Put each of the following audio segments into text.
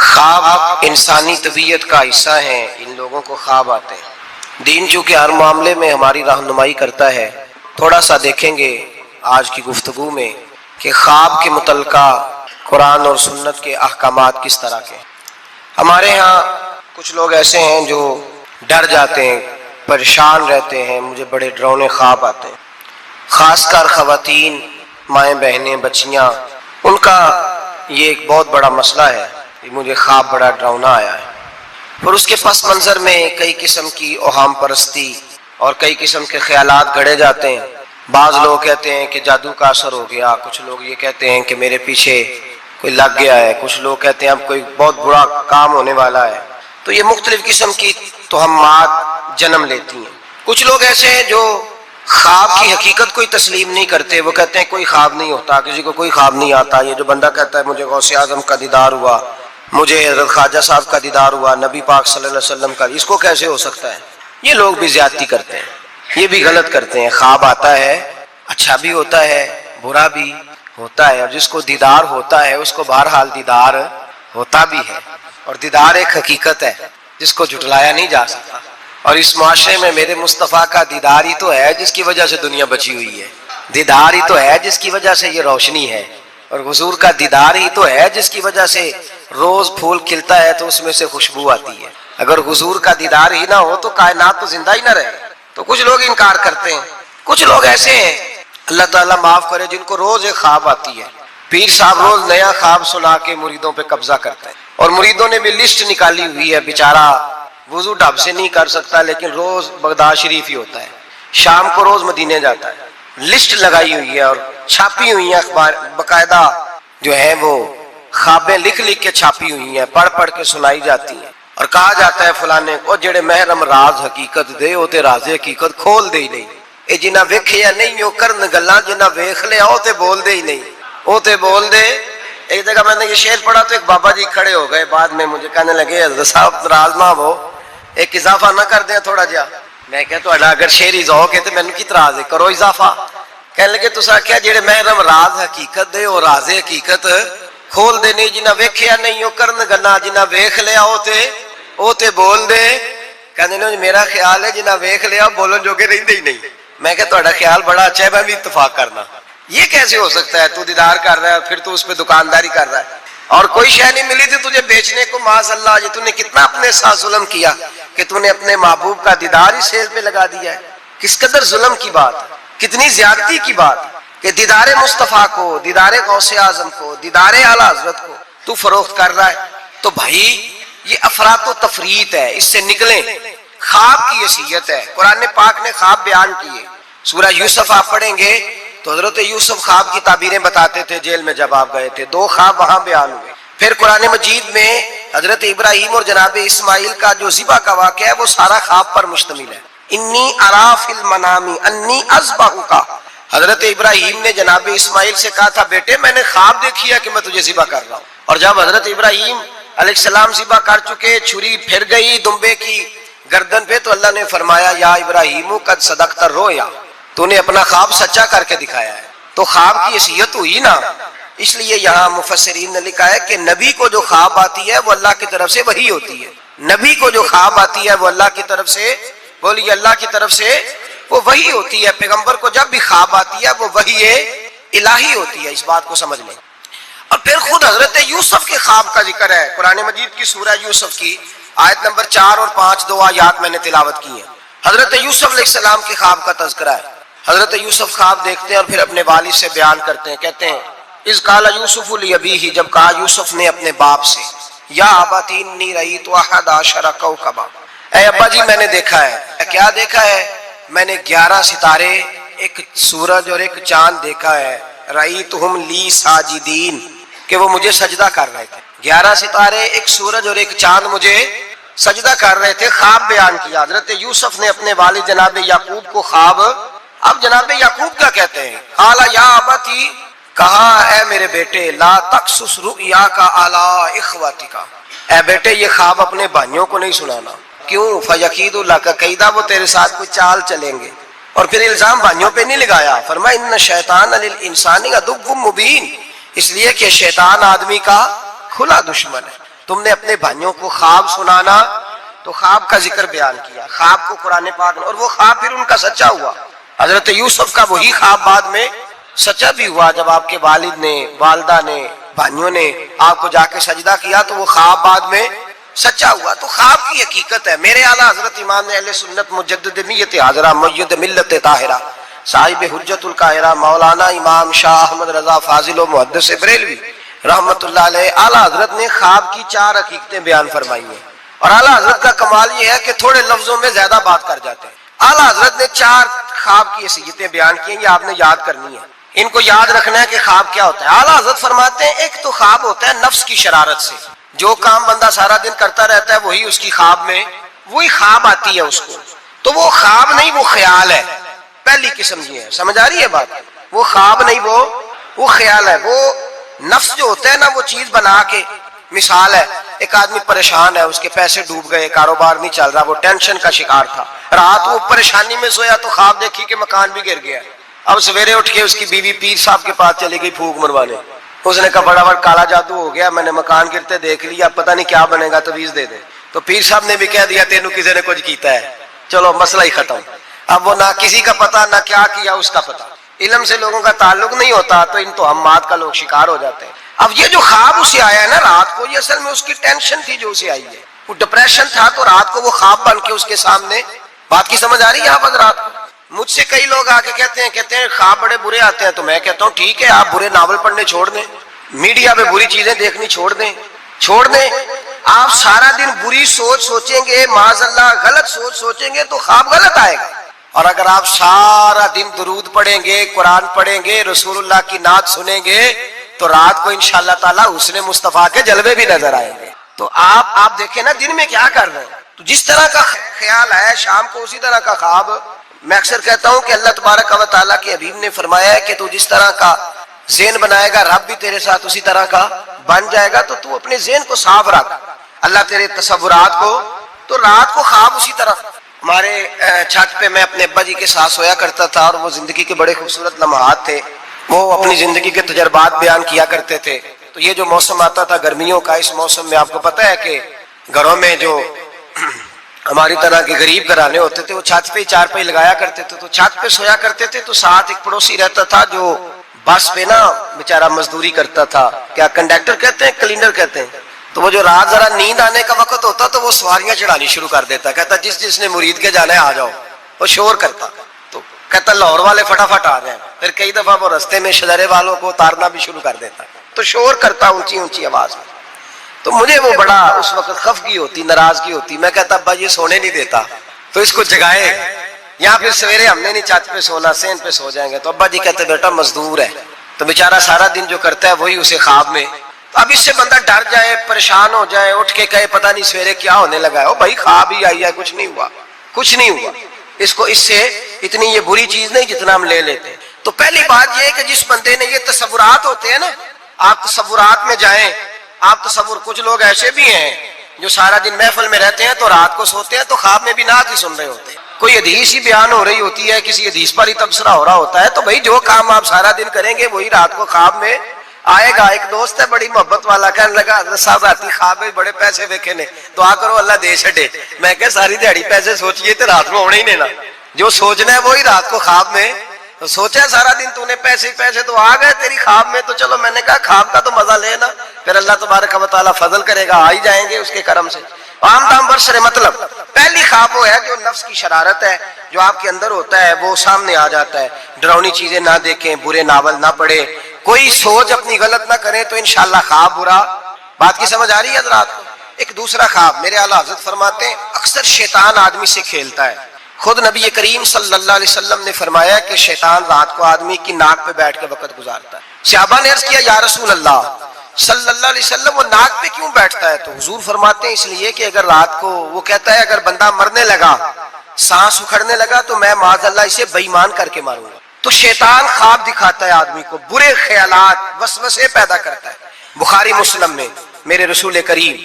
خواب انسانی طبیعت کا حصہ ہیں، ان لوگوں کو خواب آتے ہیں۔ دین چونکہ ہر معاملے میں ہماری رہنمائی کرتا ہے، تھوڑا سا دیکھیں گے آج کی گفتگو میں کہ خواب کے متعلقہ قرآن اور سنت کے احکامات کس طرح کے۔ ہمارے ہاں کچھ لوگ ایسے ہیں جو ڈر جاتے ہیں، پریشان رہتے ہیں، مجھے بڑے ڈراؤنے خواب آتے ہیں، خاص کر خواتین، مائیں بہنیں، بچیاں، ان کا یہ ایک بہت بڑا مسئلہ ہے کہ مجھے خواب بڑا ڈراؤنا آیا ہے۔ اور اس کے پس منظر میں کئی قسم کی اوہام پرستی اور کئی قسم کے خیالات گھڑے جاتے ہیں۔ بعض لوگ کہتے ہیں کہ جادو کا اثر ہو گیا، کچھ لوگ یہ کہتے ہیں کہ میرے پیچھے کوئی لگ گیا ہے، کچھ لوگ کہتے ہیں اب کوئی بہت برا کام ہونے والا ہے۔ تو یہ مختلف قسم کی توہمات جنم لیتی ہیں۔ کچھ لوگ ایسے ہیں جو خواب کی حقیقت کوئی تسلیم نہیں کرتے، وہ کہتے ہیں کوئی خواب نہیں ہوتا، کسی کو کوئی خواب نہیں آتا۔ یہ جو بندہ کہتا ہے مجھے غوث اعظم کا دیدار ہوا، مجھے حضرت خواجہ صاحب کا دیدار ہوا، نبی پاک صلی اللہ علیہ وسلم کا، اس کو کیسے ہو سکتا ہے؟ یہ لوگ بھی زیادتی کرتے ہیں، یہ بھی غلط کرتے ہیں۔ خواب آتا ہے، اچھا بھی ہوتا ہے، برا بھی ہوتا ہے، اور جس کو دیدار ہوتا ہے اس کو بہرحال دیدار ہوتا بھی ہے، اور دیدار ایک حقیقت ہے جس کو جھٹلایا نہیں جا سکتا۔ اور اس معاشرے میں میرے مصطفیٰ کا دیدار ہی تو ہے جس کی وجہ سے دنیا بچی ہوئی ہے، دیدار ہی تو ہے جس کی وجہ سے یہ روشنی ہے، اور حضور کا دیدار ہی تو ہے جس کی وجہ سے روز پھول کھلتا ہے تو اس میں سے خوشبو آتی ہے۔ اگر حضور کا دیدار ہی نہ ہو تو کائنات تو زندہ ہی نہ رہے۔ تو کچھ لوگ انکار کرتے ہیں۔ کچھ لوگ ایسے ہیں، اللہ تعالیٰ معاف کرے، جن کو روز ایک خواب آتی ہے۔ پیر صاحب روز نیا خواب سنا کے مریدوں پہ قبضہ کرتے ہیں، اور مریدوں نے بھی لسٹ نکالی ہوئی ہے، بیچارہ وضو ڈھب سے نہیں کر سکتا لیکن روز بغداد شریف ہی ہوتا ہے، شام کو روز مدینے جاتا ہے۔ لسٹ لگائی ہوئی ہے اور چھاپی ہوئی ہیں اخبار، باقاعدہ جو ہے وہ خوابیں لکھ لکھ کے چھاپی ہوئی ہیں، پڑھ پڑھ کے سنائی جاتی ہیں، اور کہا جاتا ہے فلانے کو جڑے محرم راز حقیقت دے او تے راز حقیقت کھول دے ہی نہیں، اے جنہ ویکھیا نہیں او کرن گلاں، جنہ ویکھ لیا او تے بول دے ہی نہیں، او تے بول دے۔ ایک جگہ میں نے یہ شعر پڑھا تو ایک بابا جی کھڑے ہو گئے، بعد میں مجھے کہنے لگے حضرت صاحب ناراض نہ ہو، ایک اضافہ نہ کر دیں تھوڑا جہا۔ میں کہا تہاڈا اگر شعری ذوق ہے تے مینوں کی اعتراض ہے، کرو اضافہ۔ کہنے لگے تساں آکھیا جڑے محرم راز حقیقت دے او راز حقیقت کھول دے نہیں، جنہ ویکھیا نہیں او کرن گلاں، جنہ ویکھ لیا او تے بول دے۔ کہندے نے میرا خیال ہے جنہ ویکھ لیا بولن جوگے رہندے ہی نہیں۔ میں کہا تہاڈا خیال بڑا اچھا ہے، میں بھی اتفاق کرنا۔ یہ کیسے ہو سکتا ہے؟ تو دیدار کر رہا ہے پھر تو اس پہ دکانداری کر رہا ہے، اور کوئی شے نہیں ملی تھی تجھے بیچنے کو، معاذ اللہ، یہ تو نے کتنا اپنے ساتھ ظلم کیا کہ تو نے اپنے محبوب کا دیدار ہی سیل پہ لگا دیا ہے۔ کس قدر ظلم کی بات، کتنی زیادتی کی بات کہ دیدار مصطفیٰ کو، دیدار غوث اعظم کو، دیدار اعلیٰ حضرت کو تو فروخت کر رہا ہے۔ تو بھائی یہ افراط و تفریط ہے، اس سے نکلیں۔ خواب کی حیثیت ہے، قرآن پاک نے خواب بیان کیے۔ سورہ یوسف آپ پڑھیں گے تو حضرت یوسف خواب کی تعبیریں بتاتے تھے جیل میں جب آپ گئے تھے، 2 خواب وہاں بیان ہوئے۔ پھر قرآن مجید میں حضرت ابراہیم اور جناب اسماعیل کا جو ذبح کا واقعہ ہے وہ سارا خواب پر مشتمل ہے۔ انی ارا فی المنام انی اذبحک، حضرت ابراہیم نے جناب اسماعیل سے کہا تھا بیٹے میں نے خواب دیکھی ہے کہ میں تجھے ذبح کر رہا ہوں، اور جب حضرت ابراہیم علیہ السلام ذبح کر چکے، چھری پھر گئی دمبے کی گردن پہ، تو اللہ نے فرمایا یا ابراہیم قد صدقت الرؤیا، تو نے اپنا خواب سچا کر کے دکھایا ہے۔ تو خواب کی حیثیت ہوئی نا، اس لیے یہاں مفسرین نے لکھا ہے کہ نبی کو جو خواب آتی ہے وہ اللہ کی طرف سے وحی ہوتی ہے۔ نبی کو جو خواب آتی ہے وہ اللہ کی طرف سے، بولیے اللہ کی طرف سے وہ وحی ہوتی ہے۔ پیغمبر کو جب بھی خواب آتی ہے وہ وحی الہی ہوتی ہے، اس بات کو سمجھ لیں۔ اور پھر خود حضرت یوسف کے خواب کا ذکر ہے قرآن مجید کی سورہ یوسف کی آیت نمبر 4 اور 5، 2 آیات میں نے تلاوت کی ہیں۔ حضرت یوسف علیہ السلام کے خواب کا تذکرہ ہے۔ حضرت یوسف خواب دیکھتے ہیں اور پھر اپنے والد سے بیان کرتے ہیں، کہتے ہیں اذ قال یوسف لابیہ، جب کہا یوسف نے اپنے باپ سے، یا ابت انی رأیت 11 کوکبا، اے ابا جی میں نے دیکھا ہے۔ کیا دیکھا ہے؟ میں نے 11 ستارے، ایک سورج اور ایک چاند دیکھا ہے۔ رأیتہم لی ساجدین، کہ وہ مجھے سجدہ کر رہے تھے۔ 11 ستارے، ایک سورج اور ایک چاند مجھے سجدہ کر رہے تھے۔ خواب بیان کیا حضرت یوسف نے اپنے والد جناب یعقوب کو خواب۔ اب جناب یعقوب کیا کہتے ہیں؟ قال یا ابتی، کہا اے میرے بیٹے، لا تقصص رؤیاک علی اخوتک، اے بیٹے یہ خواب اپنے بھائیوں کو نہیں سنانا۔ کیوں؟ فیکید لک کیدا، وہ تیرے ساتھ کوئی چال چلیں گے۔ اور پھر الزام بھائیوں پہ نہیں لگایا، فرمایا ان شیطان للانسان عدو مبین، اس لیے کہ شیطان آدمی کا کھلا دشمن ہے۔ تم نے اپنے بھائیوں کو خواب سنانا تو خواب کا ذکر بیان کیا، خواب کو قرآن پاک نے، اور وہ خواب پھر ان کا سچا ہوا۔ حضرت یوسف کا وہی خواب بعد میں سچا بھی ہوا، جب آپ کے والد نے، والدہ نے، بھائیوں نے آپ کو جا کے سجدہ کیا تو وہ خواب بعد میں سچا ہوا۔ تو خواب کی حقیقت ہے۔ میرے اعلیٰ حضرت امام اہل سنت مجدد نیت حاضرہ مؤید ملت طاہرہ صاحب حجت القاہرہ مولانا امام شاہ احمد رضا فاضل و محدث بریلوی رحمت اللہ علیہ، اعلیٰ حضرت نے خواب کی 4 حقیقتیں بیان فرمائی ہیں، اور اعلیٰ حضرت کا کمال یہ ہے کہ تھوڑے لفظوں میں زیادہ بات کر جاتے ہیں۔ اعلیٰ حضرت نے 4 خواب کی حیثیتیں بیان کی ہیں، یہ آپ نے یاد کرنی ہے، ان کو یاد رکھنا ہے کہ خواب کیا ہوتا ہے۔ اعلیٰ حضرت فرماتے ہیں ایک تو خواب ہوتا ہے نفس کی شرارت سے، جو کام بندہ سارا دن کرتا رہتا ہے وہی اس کی خواب میں وہی خواب آتی ہے اس کو، تو وہ خواب نہیں وہ خیال ہے، پہلی قسم یہ ہے، سمجھ آ رہی ہے بات؟ وہ خواب نہیں وہ خیال ہے۔ وہ نفس جو ہوتا ہے نا وہ چیز بنا کے، مثال ہے ایک آدمی پریشان ہے، اس کے پیسے ڈوب گئے، کاروبار نہیں چل رہا، وہ ٹینشن کا شکار تھا، رات وہ پریشانی میں سویا تو خواب دیکھی کہ مکان بھی گر گیا۔ اب سویرے اٹھ کے اس کی بیوی پیر صاحب کے پاس چلی گئی پھونک مروانے، اس نے کہا بڑا بڑا کالا جادو ہو گیا، میں نے مکان گرتے دیکھ لیا، پتہ نہیں کیا بنے گا، تویز دے دے۔ تو پیر صاحب نے بھی کہہ دیا تینوں کسی نے کچھ کیتا ہے، چلو مسئلہ ہی ختم۔ اب وہ نہ کسی کا پتہ نہ کیا کیا اس کا پتہ، علم سے لوگوں کا تعلق نہیں ہوتا تو ان توہمات کا لوگ شکار ہو جاتے ہیں۔ اب یہ جو خواب اسے آیا ہے نا رات کو، یہ اصل میں اس کی ٹینشن تھی جو اسے آئی ہے، وہ ڈپریشن تھا، تو رات کو وہ خواب بن کے اس کے سامنے، بات کی سمجھ آ رہی ہے آپ حضرات؟ مجھ سے کئی لوگ آ کے کہتے ہیں خواب بڑے برے آتے ہیں، تو میں کہتا ہوں ٹھیک ہے، آپ برے ناول پڑھنے چھوڑ دیں، میڈیا پہ بری چیزیں دیکھنی چھوڑ دیں۔ آپ سارا دن بری سوچ سوچیں گے، معاذ اللہ غلط سوچ سوچیں گے تو خواب غلط آئے گا، اور اگر آپ سارا دن درود پڑھیں گے، قرآن پڑھیں گے، رسول اللہ کی نعت سنیں گے تو رات کو انشاءاللہ تعالیٰ حسن مصطفیٰ کے جلوے بھی نظر آئیں گے۔ تو آپ دیکھیں نا دن میں کیا کر رہے ہیں، تو جس طرح کا خیال ہے شام کو اسی طرح کا خواب۔ میں اکثر کہتا ہوں کہ اللہ تبارک و تعالیٰ کے حبیب نے فرمایا ہے کہ تو جس طرح کا ذہن بنائے گا رب بھی تیرے ساتھ اسی طرح کا بن جائے گا، تو اپنے ذہن کو صاف رکھ، اللہ تیرے تصورات کو، تو رات کو خواب اسی طرح۔ ہمارے چھت پہ میں اپنے ابا جی کے ساتھ سویا کرتا تھا، اور وہ زندگی کے بڑے خوبصورت لمحات تھے، وہ اپنی زندگی کے تجربات بیان کیا کرتے تھے۔ تو یہ جو موسم آتا تھا گرمیوں کا، اس موسم میں آپ کو پتہ ہے کہ گھروں میں جو ہماری طرح کے غریب گھرانے ہوتے تھے وہ چھت پہ ہی چارپائی لگایا کرتے تھے، تو چھت پہ سویا کرتے تھے، تو ساتھ ایک پڑوسی رہتا تھا جو بس پہ نا بیچارہ مزدوری کرتا تھا، کیا کنڈکٹر کہتے ہیں کلینر کہتے ہیں، تو وہ جو رات ذرا نیند آنے کا وقت ہوتا تو وہ سواریاں چڑھانی شروع کر دیتا، کہتا جس نے مرید کے جانا ہے آ جاؤ، وہ شور کرتا، تو کہتا لاہور والے فٹافٹ آ جائیں، پھر کئی دفعہ وہ رستے میں شجرے والوں کو اتارنا بھی شروع کر دیتا، تو شور کرتا اونچی اونچی آواز میں۔ تو مجھے وہ بڑا اس وقت خفگی ہوتی، ناراضگی ہوتی، میں کہتا ابا یہ سونے نہیں دیتا تو اس کو جگائے، یا پھر سویرے ہم نے نہیں چھت پہ سونا، سین پہ سو جائیں گے، تو ابا جی کہتے بیٹا مزدور ہے، تو بیچارہ سارا دن جو کرتا ہے وہی اسے خواب میں، تو اب اس سے بندہ ڈر جائے، پریشان ہو جائے، اٹھ کے کہے پتہ نہیں سویرے کیا ہونے لگا ہے، او بھائی خواب ہی آئی ہے، کچھ نہیں ہوا، اس سے اتنی یہ بری چیز نہیں جتنا ہم لے لیتے ہیں۔ تو پہلی بات یہ ہے کہ جس بندے نے یہ تصورات ہوتے ہیں نا، آپ تصورات میں جائیں، کچھ لوگ ایسے بھی ہیں جو سارا دن محفل میں رہتے ہیں تو رات کو سوتے ہیں تو خواب میں بھی نعت ہی سن رہے ہوتے ہیں، کوئی حدیث ہی بیان ہو رہی ہوتی ہے، کسی حدیث پر ہی تبصرہ ہو رہا ہوتا ہے، تو بھائی جو کام آپ سارا دن کریں گے وہی رات کو خواب میں آئے گا۔ ایک دوست ہے بڑی محبت والا، کہنے لگا حضرت صاحب راتی خواب میں بڑے پیسے ویکھے نے، دعا کرو اللہ دے چھڈے۔ میں کہ ساری دیہڑی پیسے سوچیے تو رات میں ہونے ہی نہیں نا، جو سوچنا ہے وہی رات کو خواب میں، تو سوچا سارا دن تو نے پیسے تو آ گئے تیری خواب میں، تو چلو میں نے کہا خواب کا تو مزہ لینا، پھر اللہ تبارک و تعالیٰ فضل کرے گا، آ ہی جائیں گے اس کے کرم سے۔ عام دام برسر مطلب پہلی خواب وہ ہے جو نفس کی شرارت ہے، جو آپ کے اندر ہوتا ہے وہ سامنے آ جاتا ہے، ڈراؤنی چیزیں نہ دیکھیں، برے ناول نہ پڑھیں، کوئی سوچ اپنی غلط نہ کریں تو انشاءاللہ خواب برا۔ بات کی سمجھ آ رہی ہے حضرات؟ ایک دوسرا خواب، میرے اعلیٰ حضرت فرماتے ہیں اکثر شیطان آدمی سے کھیلتا ہے، خود نبی کریم صلی اللہ علیہ وسلم نے فرمایا کہ شیطان رات کو آدمی کی ناک پہ بیٹھ کے وقت گزارتا ہے۔ صحابہ نے عرض کیا یا رسول اللہ صلی اللہ علیہ وسلم وہ ناک پہ کیوں بیٹھتا ہے؟ تو حضور فرماتے ہیں اس لیے کہ اگر رات کو وہ کہتا ہے اگر بندہ مرنے لگا، سانس اکھڑنے لگا تو میں معاذ اللہ اسے بے ایمان کر کے ماروں گا۔ تو شیطان خواب دکھاتا ہے آدمی کو، برے خیالات وسوسے پیدا کرتا ہے۔ بخاری مسلم میں میرے رسول کریم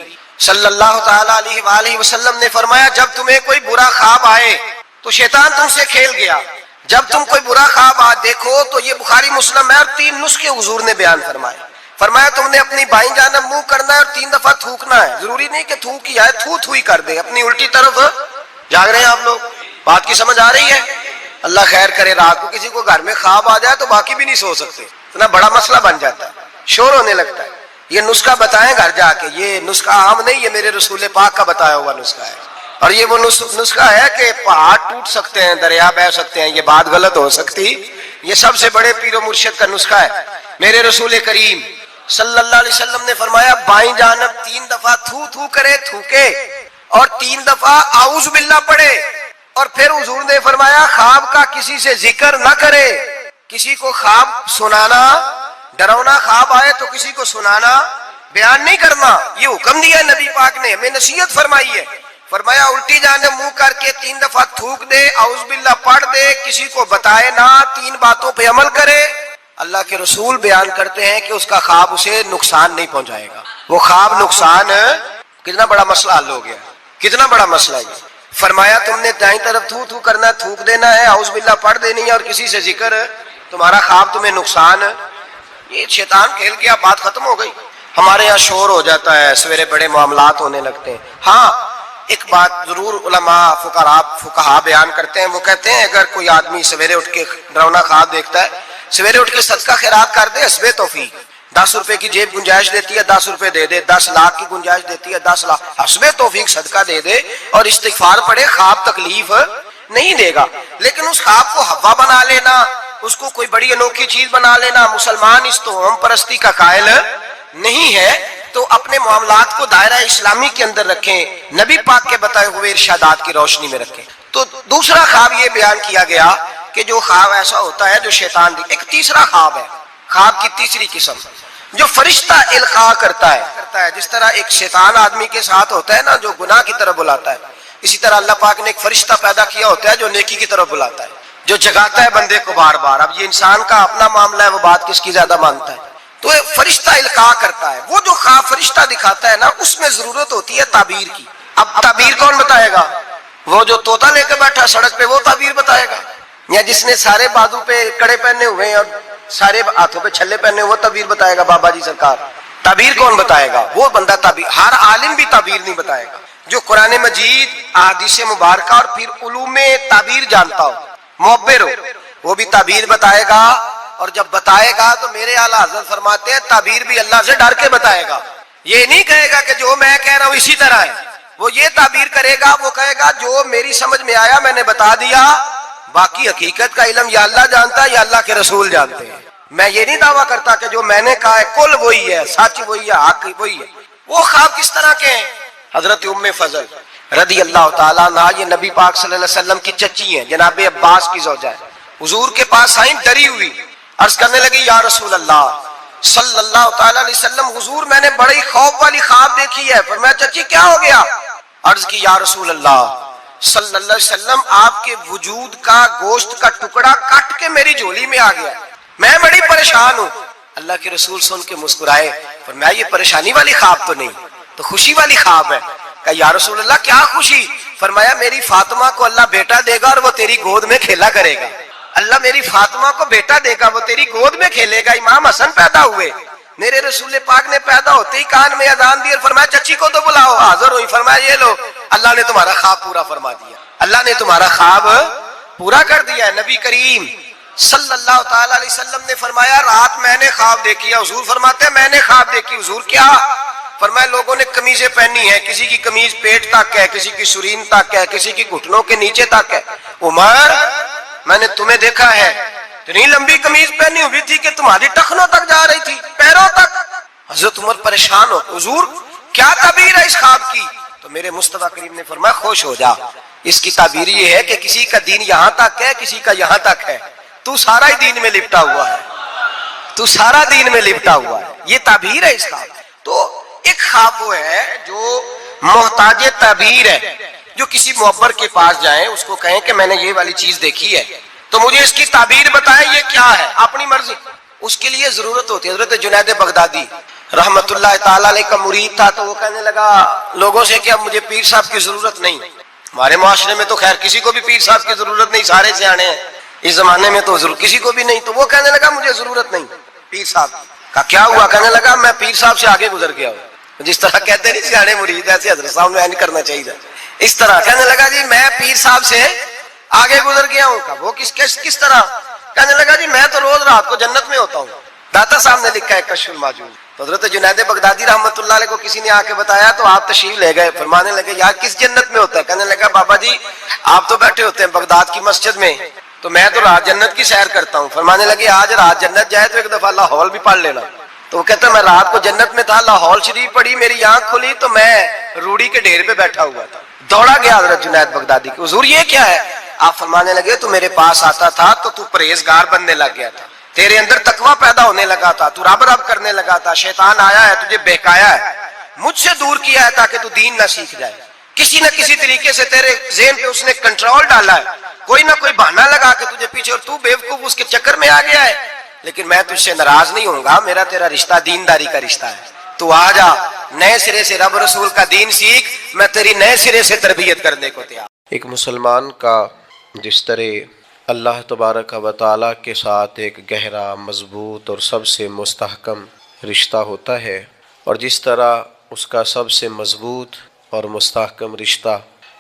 صلی اللہ تعالی علیہ وآلہ وسلم نے فرمایا جب تمہیں کوئی برا خواب آئے تو شیطان تم سے کھیل گیا، جب تم کوئی برا خواب دیکھو تو یہ بخاری مسلم ہے، اور 3 نسخے حضور نے بیان فرمائے۔ فرمایا تم نے اپنی بائیں جانب منہ کرنا ہے اور 3 دفعہ تھوکنا ہے. ضروری نہیں کہ تھوک ہی آئے, تھو ہی کر دے, اپنی الٹی طرف. جاگ رہے ہیں آپ لوگ؟ بات کی سمجھ آ رہی ہے؟ اللہ خیر کرے. رات کو کسی کو گھر میں خواب آ جائے تو باقی بھی نہیں سو سکتے, اتنا بڑا مسئلہ بن جاتا ہے, شور ہونے لگتا ہے. یہ نسخہ بتائیں گھر جا کے, یہ نسخہ عام نہیں, یہ میرے رسول پاک کا بتایا ہوا نسخہ ہے. اور یہ وہ نسخہ ہے کہ پہاڑ ٹوٹ سکتے ہیں, دریا بہہ سکتے ہیں, یہ بات غلط ہو سکتی. یہ سب سے بڑے پیر و مرشد کا نسخہ ہے. میرے رسول کریم صلی اللہ علیہ وسلم نے فرمایا بائیں جانب 3 دفعہ تھو تھو کرے, تھوکے, اور 3 دفعہ اعوذ باللہ پڑھے. اور پھر حضور نے فرمایا خواب کا کسی سے ذکر نہ کرے. کسی کو خواب سنانا, ڈراؤنا خواب آئے تو کسی کو سنانا, بیان نہیں کرنا. یہ حکم دیا ہے نبی پاک نے, ہمیں نصیحت فرمائی ہے. فرمایا الٹی جانب منہ کر کے 3 دفعہ تھوک دے, اعوذ باللہ پڑھ دے, کسی کو بتائے نہ, 3 باتوں پہ عمل کرے. اللہ کے رسول بیان کرتے ہیں کہ اس کا خواب اسے نقصان نہیں پہنچائے گا. وہ خواب نقصان, کتنا بڑا مسئلہ حل ہو گیا, کتنا بڑا مسئلہ ہے. فرمایا تم نے دائیں طرف تھو تھو کرنا, تھوک دینا ہے, اعوذ باللہ پڑھ دینی ہے, اور کسی سے ذکر, تمہارا خواب تمہیں نقصان. یہ شیطان کھیل گیا, بات ختم ہو گئی. ہمارے یہاں شور ہو جاتا ہے, سویرے بڑے معاملات ہونے لگتے ہیں. ہاں ایک بات ضرور علماء فقہا بیان کرتے ہیں, وہ کہتے ہیں اگر کوئی آدمی سویرے اٹھ کے ڈراؤنا خواب دیکھتا ہے, سویرے اٹھ کے صدقہ خیرات کر دے, حسب توفیق. 10 روپے کی جیب گنجائش دیتی ہے, 10 روپے دے دے. 10 لاکھ کی گنجائش دیتی ہے, 10 لاکھ, حسب توفیق صدقہ دے دے اور استغفار پڑھے, خواب تکلیف نہیں دے گا. لیکن اس خواب کو ہوا بنا لینا, اس کو کوئی بڑی انوکھی چیز بنا لینا, مسلمان اس توہم پرستی کا قائل نہیں ہے, تو اپنے معاملات کو دائرہ اسلامی کے اندر رکھیں, نبی پاک کے بتائے ہوئے ارشادات کی روشنی میں رکھیں. تو دوسرا خواب یہ بیان کیا گیا کہ جو خواب ایسا ہوتا ہے جو شیطان دی. ایک تیسرا خواب ہے, خواب کی تیسری قسم جو فرشتہ القاء کرتا ہے. جس طرح ایک شیطان آدمی کے ساتھ ہوتا ہے نا جو گناہ کی طرف بلاتا ہے, اسی طرح اللہ پاک نے ایک فرشتہ پیدا کیا ہوتا ہے جو نیکی کی طرف بلاتا ہے, جو جگاتا ہے بندے کو بار بار. اب یہ انسان کا اپنا معاملہ ہے, وہ بات کس کی زیادہ مانتا ہے. تو فرشتہ القاء کرتا ہے. وہ جو خواب فرشتہ دکھاتا ہے نا, اس میں ضرورت ہوتی ہے تعبیر کی. اب تعبیر کون بتائے گا؟ وہ جو طوطا لے کے بیٹھا سڑک پہ, وہ تعبیر بتائے گا؟ یا جس نے سارے بازو پہ کڑے پہنے ہوئے ہیں اور سارے ہاتھوں پہ چھلے پہنے ہوئے, وہ تعبیر بتائے گا؟ بابا جی سرکار. تعبیر کون بتائے گا؟ وہ بندہ تعبیر. ہر عالم بھی تعبیر نہیں بتائے گا. جو قرآن مجید, احادیث مبارکہ اور پھر علوم تعبیر جانتا ہو, معبر ہو, وہ بھی تعبیر بتائے گا. اور جب بتائے گا تو میرے اعلیٰ حضرت فرماتے ہیں تعبیر بھی اللہ سے ڈر کے بتائے گا. یہ نہیں کہے گا کہ جو میں کہہ رہا ہوں اسی طرح ہے. وہ یہ تعبیر کرے گا, وہ کہے گا جو میری سمجھ میں آیا میں نے بتا دیا, باقی حقیقت کا علم یا اللہ جانتا ہے یا اللہ کے رسول جانتے ہیں. میں یہ نہیں دعویٰ کرتا کہ جو میں نے کہا ہے کل وہی ہے, سچ وہی ہے, حق وہی ہے. وہ خواب کس طرح کے ہیں؟ حضرت ام فضل رضی اللہ تعالیٰ عنہ, یہ نبی پاک صلی اللہ علیہ وسلم کی چچی ہیں, جناب عباس کی زوجہ ہے. حضور کے پاس آئیں ڈری ہوئی, عرض کرنے لگی یا رسول اللہ صلی اللہ تعالیٰ علیہ وسلم, حضور میں نے بڑی خوف والی خواب دیکھی ہے. فرمایا چچی کیا ہو گیا؟ عرض کی یا رسول اللہ صلی اللہ علیہ وسلم, آپ کے وجود کا گوشت کا ٹکڑا کٹ کے میری جھولی میں آ گیا, میں بڑی پریشان ہوں. اللہ کے رسول سن کے مسکرائے, فرمایا یہ پریشانی والی خواب تو نہیں, تو خوشی والی خواب ہے. کہا یا رسول اللہ کیا خوشی؟ فرمایا میری فاطمہ کو اللہ بیٹا دے گا اور وہ تیری گود میں کھیلا کرے گا. اللہ میری فاطمہ کو بیٹا دے گا, وہ تیری گود میں کھیلے گا. امام حسن پیدا ہوئے, میرے رسول پاک نے پیدا ہوتے ہی کان میں اذان دی اور فرمایا چچی کو تو بلاؤ. حاضر ہوئی. فرمایا یہ لو, اللہ نے تمہارا خواب پورا فرما دیا, اللہ نے تمہارا خواب پورا کر دیا ہے. نبی کریم صلی اللہ تعالی علیہ وسلم نے فرمایا رات میں نے خواب دیکھی ہے. حضور فرماتے ہیں میں نے خواب دیکھی. حضور کیا؟ فرمایا لوگوں نے قمیضیں پہنی ہیں, کسی کی قمیض پیٹ تک ہے, کسی کی شرین تک ہے, کسی کی گھٹنوں کے نیچے تک ہے. عمر میں نے تمہیں دیکھا ہے, اتنی لمبی قمیض پہنی ہوئی تھی کہ تمہاری ٹخنوں تک جا رہی تھی, پیروں تک. حضرت عمر پریشان ہو, حضور کیا تعبیر ہے اس خواب کی؟ تو میرے مصطفیٰ کریم نے فرمایا خوش ہو جا, اس کی تعبیر یہ ہے کہ کسی کا دین یہاں تک ہے, کسی کا یہاں تک ہے, تو سارا ہی دین میں لپٹا ہوا ہے, تو سارا دین میں لپٹا ہوا ہے. یہ تعبیر ہے اس کا. تو ایک خواب وہ ہے جو محتاج تعبیر ہے, جو کسی معبر کے پاس جائیں, اس کو کہیں کہ میں نے یہ والی چیز دیکھی ہے تو مجھے اس کی تعبیر بتائیں یہ کیا ہے, اپنی مرضی. اس کے لیے ضرورت ہوتی ہے. حضرت جنید بغدادی رحمت اللہ تعالیٰ علیہ کا مرید تھا, تو وہ کہنے لگا لوگوں سے کہ اب مجھے پیر صاحب کی ضرورت نہیں. ہمارے معاشرے میں تو خیر کسی کو بھی پیر صاحب کی ضرورت نہیں, سارے سیانے ہیں, اس زمانے میں تو کسی کو بھی نہیں. تو وہ کہنے لگا مجھے ضرورت نہیں پیر صاحب. کہا کیا ہوا؟ کہنے لگا میں پیر صاحب سے آگے گزر گیا ہوں. جس طرح کہتے نہیں سیانے مرید ایسے حضرت صاحب نے نہیں کرنا چاہیے. اس طرح کہنے لگا جی میں پیر صاحب سے آگے گزر گیا ہوں. کہا وہ کس طرح؟ کہنے لگا جی میں تو روز رات کو جنت میں ہوتا ہوں. داتا صاحب نے لکھا ہے کشف الماجون. تو حضرت جنید بغدادی رحمۃ اللہ علیہ کو کسی نے آ کے بتایا تو آپ تشریف لے گئے. فرمانے لگے یار کس جنت میں ہوتا ہے؟ کہنے لگا بابا جی آپ تو بیٹھے ہوتے ہیں بغداد کی مسجد میں, تو میں تو رات جنت کی سیر کرتا ہوں. فرمانے لگے آج رات جنت جائے تو ایک دفعہ لاہور بھی پڑھ لینا. تو وہ کہتا میں رات کو جنت میں تھا, لاہور شریف پڑھی, میری آنکھ کھلی تو میں روڑی کے ڈھیر پہ بیٹھا ہوا تھا. دوڑا گیا حضرت جنید بغدادی کے, حضور یہ کیا ہے؟ آپ فرمانے لگے تو میرے پاس آتا تھا تو پرہیزگار بننے لگ گیا تھا, تیرے اندر تقویٰ پیدا ہونے لگا تھا, تو رب رب کرنے لگا تھا. شیطان آیا ہے تجھے بہکایا ہے, مجھ سے دور کیا ہے تاکہ تو دین نہ سیکھ جائے. کسی نہ کسی طریقے سے تیرے ذہن پہ اس نے کنٹرول ڈالا ہے, کوئی نہ کوئی بہانہ لگا کے تجھے پیچھے, اور تو بیوقوف اس کے چکر میں آ گیا ہے. لیکن میں تجھ سے ناراض نہیں ہوں گا, میرا تیرا رشتہ دینداری کا رشتہ ہے. تو آ جا نئے سرے سے رب رسول کا دین سیکھ, میں تیری نئے سرے سے تربیت کرنے کو تیار. ایک مسلمان کا جس طرح اللہ تبارک و تعالیٰ کے ساتھ ایک گہرا, مضبوط اور سب سے مستحکم رشتہ ہوتا ہے, اور جس طرح اس کا سب سے مضبوط اور مستحکم رشتہ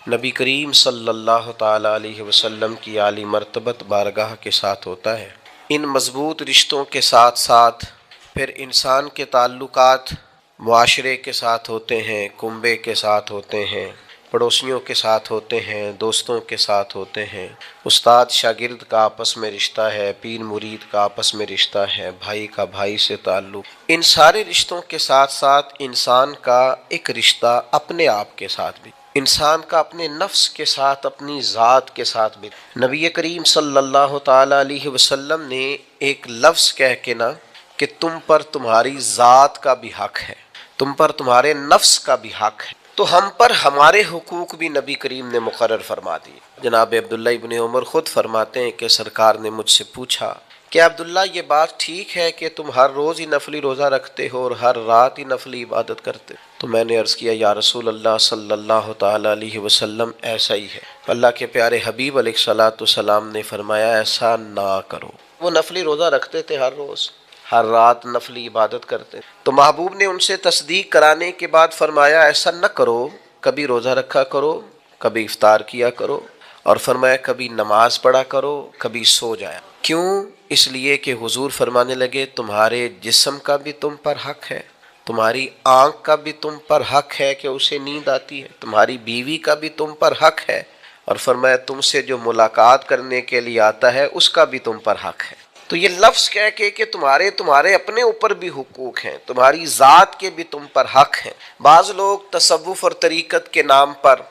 نبی کریم صلی اللہ تعالیٰ علیہ وسلم کی عالی مرتبت بارگاہ کے ساتھ ہوتا ہے, ان مضبوط رشتوں کے ساتھ ساتھ پھر انسان کے تعلقات معاشرے کے ساتھ ہوتے ہیں, کنبے کے ساتھ ہوتے ہیں, پڑوسیوں کے ساتھ ہوتے ہیں, دوستوں کے ساتھ ہوتے ہیں, استاد شاگرد کا آپس میں رشتہ ہے, پیر مرید کا آپس میں رشتہ ہے, بھائی کا بھائی سے تعلق. ان سارے رشتوں کے ساتھ ساتھ انسان کا ایک رشتہ اپنے آپ کے ساتھ بھی, انسان کا اپنے نفس کے ساتھ, اپنی ذات کے ساتھ بھی. نبی کریم صلی اللہ تعالیٰ علیہ وسلم نے ایک لفظ کہہ کے نا کہ تم پر تمہاری ذات کا بھی حق ہے, تم پر تمہارے نفس کا بھی حق ہے, تو ہم پر ہمارے حقوق بھی نبی کریم نے مقرر فرما دیے. جناب عبداللہ ابن عمر خود فرماتے ہیں کہ سرکار نے مجھ سے پوچھا کہ عبداللہ یہ بات ٹھیک ہے کہ تم ہر روز ہی نفلی روزہ رکھتے ہو اور ہر رات ہی نفلی عبادت کرتے ہو؟ تو میں نے عرض کیا یا رسول اللہ صلی اللہ تعالیٰ علیہ وسلم ایسا ہی ہے. اللہ کے پیارے حبیب علیہ الصلوۃ والسلام نے فرمایا ایسا نہ کرو. وہ نفلی روزہ رکھتے تھے, ہر روز ہر رات نفلی عبادت کرتے. تو محبوب نے ان سے تصدیق کرانے کے بعد فرمایا ایسا نہ کرو, کبھی روزہ رکھا کرو, کبھی افطار کیا کرو, اور فرمایا کبھی نماز پڑھا کرو, کبھی سو جایا. کیوں؟ اس لیے کہ حضور فرمانے لگے تمہارے جسم کا بھی تم پر حق ہے, تمہاری آنکھ کا بھی تم پر حق ہے کہ اسے نیند آتی ہے, تمہاری بیوی کا بھی تم پر حق ہے, اور فرمایا تم سے جو ملاقات کرنے کے لیے آتا ہے اس کا بھی تم پر حق ہے. تو یہ لفظ کہہ کے کہ تمہارے اپنے اوپر بھی حقوق ہیں, تمہاری ذات کے بھی تم پر حق ہیں. بعض لوگ تصوف اور طریقت کے نام پر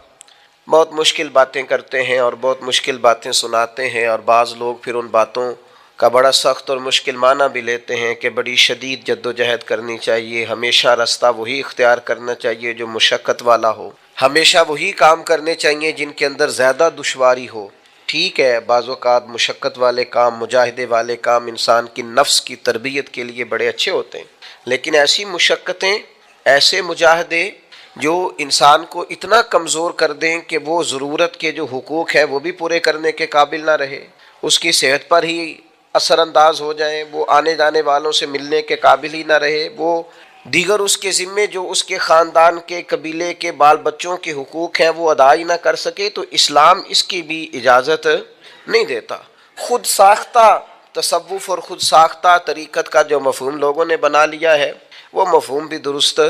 بہت مشکل باتیں کرتے ہیں اور بہت مشکل باتیں سناتے ہیں, اور بعض لوگ پھر ان باتوں کا بڑا سخت اور مشکل معنی بھی لیتے ہیں کہ بڑی شدید جد و جہد کرنی چاہیے, ہمیشہ راستہ وہی اختیار کرنا چاہیے جو مشقت والا ہو, ہمیشہ وہی کام کرنے چاہیے جن کے اندر زیادہ دشواری ہو. ٹھیک ہے, بعض اوقات مشقت والے کام, مجاہدے والے کام انسان کی نفس کی تربیت کے لیے بڑے اچھے ہوتے ہیں, لیکن ایسی مشقتیں, ایسے مجاہدے جو انسان کو اتنا کمزور کر دیں کہ وہ ضرورت کے جو حقوق ہے وہ بھی پورے کرنے کے قابل نہ رہے, اس کی صحت پر ہی اثر انداز ہو جائیں, وہ آنے جانے والوں سے ملنے کے قابل ہی نہ رہے, وہ دیگر اس کے ذمے جو اس کے خاندان کے قبیلے کے بال بچوں کے حقوق ہیں وہ ادا ہی نہ کر سکے, تو اسلام اس کی بھی اجازت نہیں دیتا. خود ساختہ تصوف اور خود ساختہ طریقت کا جو مفہوم لوگوں نے بنا لیا ہے وہ مفہوم بھی درست